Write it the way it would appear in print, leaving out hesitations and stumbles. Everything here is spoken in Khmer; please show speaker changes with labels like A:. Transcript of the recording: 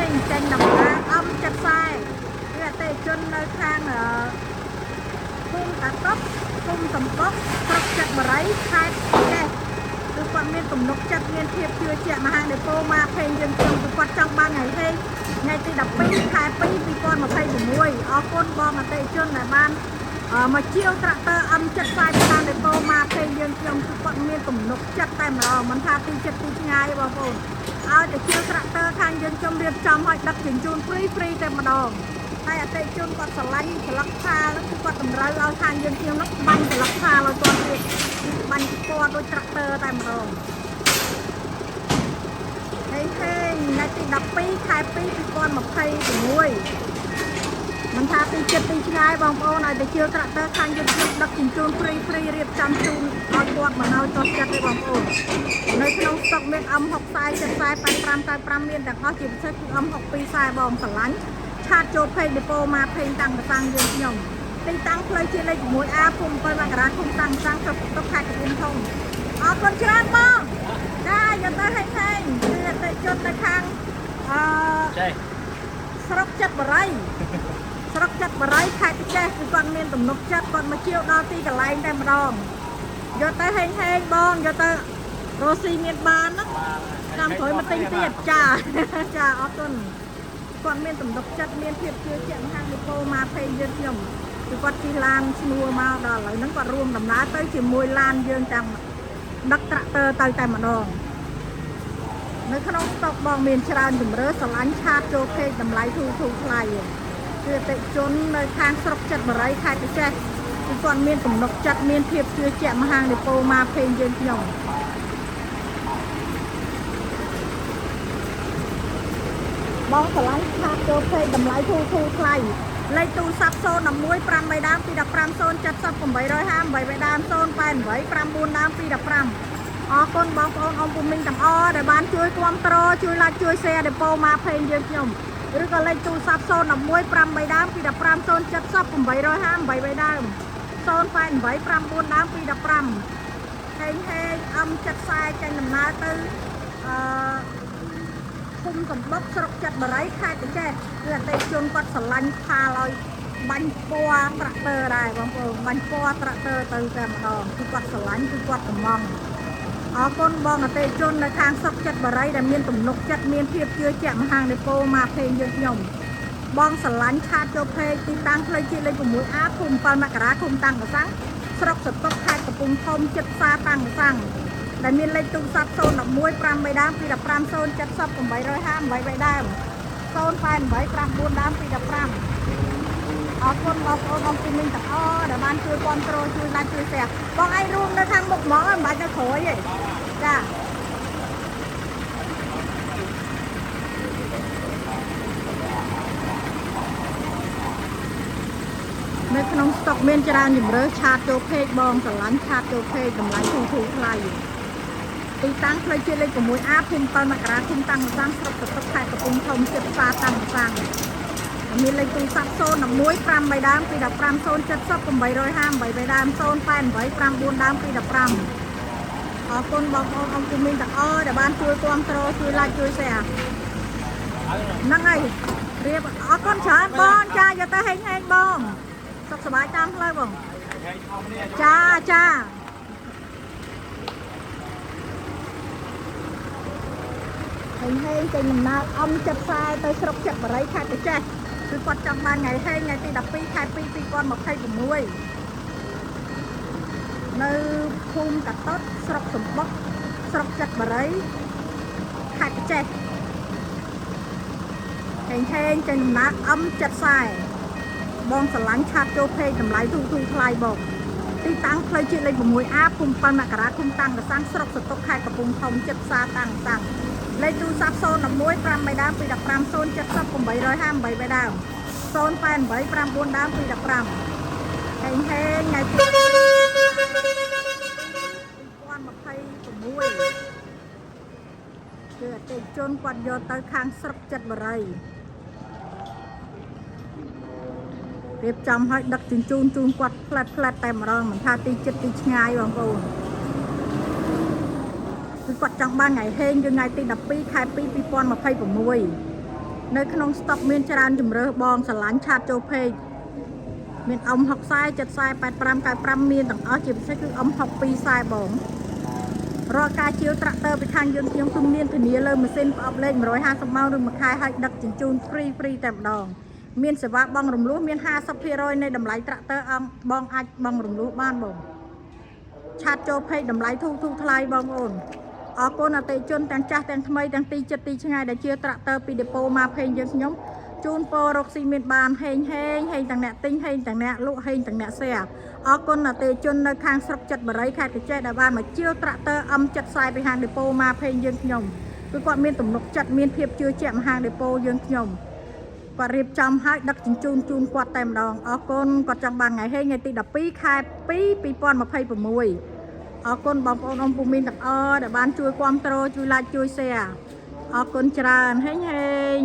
A: ងចេញដំណើរអំចិត្តខ្សែគឺអតិជននៅខាងភូមិតាតុកភូមិសំបុកស្រុកចិត្តបរិយខេត្តចេះគឺគាត់មានទំនុកចិត្តមានភាពជឿជាក់មហាដេប៉ូម៉ាភេងយើងខ្ញុំគឺគាត់ចង់បានថ្ងៃទី12ខែ2 2026អរគុណបងអតិជនដែលបានមកជាវត្រាក់ទ័រអំចិត្តខ្សែមហាដេប៉ូម៉ាភេងយើងខ្ញុំគឺគាត់មានទំនុកចិត្តតែម្ដងមិនថាទីចិត្តទីឆ្ងាយបងប្អូនឲ្យតែជាវត្រាក់ទ័រខាងយើងខ្ញុំរៀបចំឲ្យដឹកជញ្ជូនហ្វ្រីតែម្ដងហើយអតិជនគាត់ស្រឡាញ់ស្លឹកឆាហ្នឹងគឺគាត់តម្រូវឲ្យខាងយើងខ្ញុំនោះបាញ់ស្លឹកឆាឲ្យគាត់ទៀតបាញ់ពណ៌ដូចត្រាក់ទ័រតែម្ដងថ្ងៃទី12ខែ2 2026មិនថាទីចិត្តទីឆ្ងាយបងប្អូនឲ្យតែជឿត្រាក់ទ័រខាងយើងខ្ញុំដឹកជញ្ជូនហ្វ្រីរៀបចំជូនឲ្យគាត់មកឲ្យតោះចិត្តទេបងប្អូននៅក្នុងស្តុកមាន M60 70 85 95មានទាំងអស់ជាពិសេសគឺ M62 ខ្សែបងស្រឡាញ់ឆាតចូលពេកដេប៉ូម៉ាភេងតាំងកសាំងយើងខ្ញុំទីតាំងផ្លូវជាតិលេខ 6A ភូមិ7មករាឃុំតាំងកសាំងស្រុកតុកខេត្តកំពង់ធំអរគុណច្រើនបងចាយកទៅហេងគឺអតិជននៅខាងស្រុកចិត្តបរិយស្រុកចិត្តបរិយខេត្តចេះគឺគាត់មានទំនុកចិត្តគាត់មកជាវដល់ទីកន្លែងតែម្ដងយកទៅហេងបងយកទៅរស់ស៊ីមានបានណាតាមក្រោយមកទិញទៀតចាអរគុណគាត់មានទំនុកចិត្តមានភាពជឿជាក់មហាដេប៉ូម៉ាភេងយើងខ្ញុំគឺគាត់ជិះឡានឈ្នួលមកដល់ឥឡូវហ្នឹងគាត់រួមដំណើរទៅជាមួយឡានយើងទាំងដឹកត្រាក់ទ័រទៅតែម្ដងនៅក្នុងស្តុកបងមានច្រើនជម្រើសស្រឡាញ់ឆាតចូលពេកតម្លៃធូរថ្លៃគឺអតិជននៅខាងស្រុកចិត្តបរិយខេត្តចេះគឺគាត់មានទំនុកចិត្តមានភាពជឿជាក់មហាដេប៉ូម៉ាភេងយើងខ្ញុំបងស្រឡាញ់ឆាតចូលពេកតម្លៃធូរថ្លៃលេខទូរស័ព្ទ011 5 ដើម 215 070 858 8ដើម 088 94ដើម 215អរគុណបងប្អូនអ៊ំពុំមីងទាំងអស់ដែលបានជួយគាំទ្រជួយ like ជួយ share ដេប៉ូម៉ាភេងយើងខ្ញុំឬក៏លេខទូរស័ព្ទ011 5 ដើម 215 070 858 ដើម 088 94ដើម 215ហេងអំចិត្តខ្សែចេញដំណើរទៅភូមិសំបុកស្រុកចិត្តបរិយខេត្តចេះគឺអតិជនគាត់ស្រឡាញ់ផាលឲ្យបាញ់ពណ៌ត្រាក់ទ័រដែរបងប្អូនបាញ់ពណ៌ត្រាក់ទ័រទៅតែម្ដងគឺគាត់ស្រឡាញ់គឺគាត់កំងអរគុណបងអតិជននៅខាងស្រុកចិត្តបរិយដែលមានទំនុកចិត្តមានភាពជឿជាក់មហាដេប៉ូម៉ាភេងយើងខ្ញុំបងស្រឡាញ់ឆាតចូលពេកទីតាំងផ្លូវជាតិលេខ 6A ភូមិ7មករាឃុំតាំងកសាំងស្រុកសតុកខេត្តកំពង់ធំចិត្តផ្សារតាំងកសាំងដែលមានលេខទូរស័ព្ទ011 5 ដើម 215 070 858 ដើម 088 94ដើម 215អរគុណបងប្អូនអ៊ំពីមីងទាំងអស់ដែលបានជួយគាំទ្រជួយ like ជួយ share បងឯងរួមនៅខាងមុខហ្មងមិនបាច់ទៅក្រោយទេចានៅក្នុងស្តុកមានច្រើនជម្រើសឆាតចូលពេកបងស្រឡាញ់ឆាតចូលពេកតម្លៃធូរថ្លៃទីតាំងផ្លូវជាតិលេខ 6A ភូមិ7មករាឃុំតាំងកសាំងស្រុកសតុកខេត្តកំពង់ធំចិត្តផ្សារតាំងកសាំងមានលេខទូរស័ព្ទ011 5 ដើម 215 070 858 ដើម 088 94ដើម 215អរគុណបងប្អូនអ៊ំពុំមីងទាំងអស់ដែលបានជួយគាំទ្រជួយ like ជួយ share ហ្នឹងហើយរៀបអរគុណច្រើនបងចាយកទៅហេងបងសុខសប្បាយតាមផ្លូវបងចាហេងចេញដំណើរអំចិត្តខ្សែទៅស្រុកចិត្តបរិយខេត្តចេះគឺគាត់ចង់បានថ្ងៃទី12ខែ2 2026នៅភូមិតាតុតស្រុកសំបុកស្រុកចិត្តបរិយខេត្តចេះហេងចេញដំណើរអំចិត្តខ្សែបងស្រឡាញ់ឆាតចូលពេកតម្លៃធូរថ្លៃបងទីតាំងផ្លូវជាតិលេខ 6A ភូមិ7មករាឃុំតាំងកសាំងស្រុកសតុកខេត្តកំពង់ធំចិត្តផ្សារតាំងលេខទូរស័ព្ទ011 5 ដើម 215 070 858 ដើម 088 94ដើម 215ហេងថ្ងៃទី2026គឺអតិជនគាត់យកទៅខាងស្រុកចិត្តបរិយរៀបចំឲ្យដឹកជញ្ជូនជូនគាត់ផ្លែតតែម្ដងមិនថាទីចិត្តទីឆ្ងាយបងប្អូនគឺគាត់ចង់បានថ្ងៃហេងគឺថ្ងៃទី12ខែ2 2026 nơiក្នុង stock មានច្រើនជំរើសបងស្រឡាញ់ឆាតចូលពេកមានអ៊ំ60ខ្សែ70ខ្សែ85 95មានទាំងអស់ជាពិសេសគឺអ៊ំ62ខ្សែបងរាល់ការជាវត្រាក់ទ័រពីខាងយើងខ្ញុំគឺមានធានាលើម៉ាស៊ីនប្រអប់លេខ150ម៉ោងឬមួយខែឲ្យដឹកជញ្ជូនហ្វ្រីតែម្ដងមានសេវាបង់រំលោះមាន 50% នៃតម្លៃត្រាក់ទ័របងអាចបង់រំលោះបានបងឆាតចូលពេកតម្លៃធូរថ្លៃបងប្អូនអរគុណអតិជនទាំងចាស់ទាំងថ្មីទាំងទីចិត្តទីឆ្ងាយដែលជាត្រាក់ទ័រពីដេប៉ូមកពេញយើងខ្ញុំជូនពររកស៊ីមានបានហេងទាំងអ្នកទិញហេងទាំងអ្នកលក់ហេងទាំងអ្នកshareអរគុណអតិជននៅខាងស្រុកចិត្តបរិយខេត្តកញ្ចេះដែលបានមកជាវត្រាក់ទ័រ M70 ពីហាងដេប៉ូមកពេញយើងខ្ញុំគឺគាត់មានទំនុកចិត្តមានភាពជឿជាក់មកហាងដេប៉ូយើងខ្ញុំគាត់រៀបចំឲ្យដឹកជញ្ជូនជូនគាត់តែម្ដងអរគុណគាត់ចង់បានថ្ងៃហេងថ្ងៃទី12ខែ2 2026អរគុណបងប្អូនអ៊ំពូមីនទាំងអស់ដែលបានជួយគាំទ្រជួយ like ជួយ share អរគុណច្រើនហេង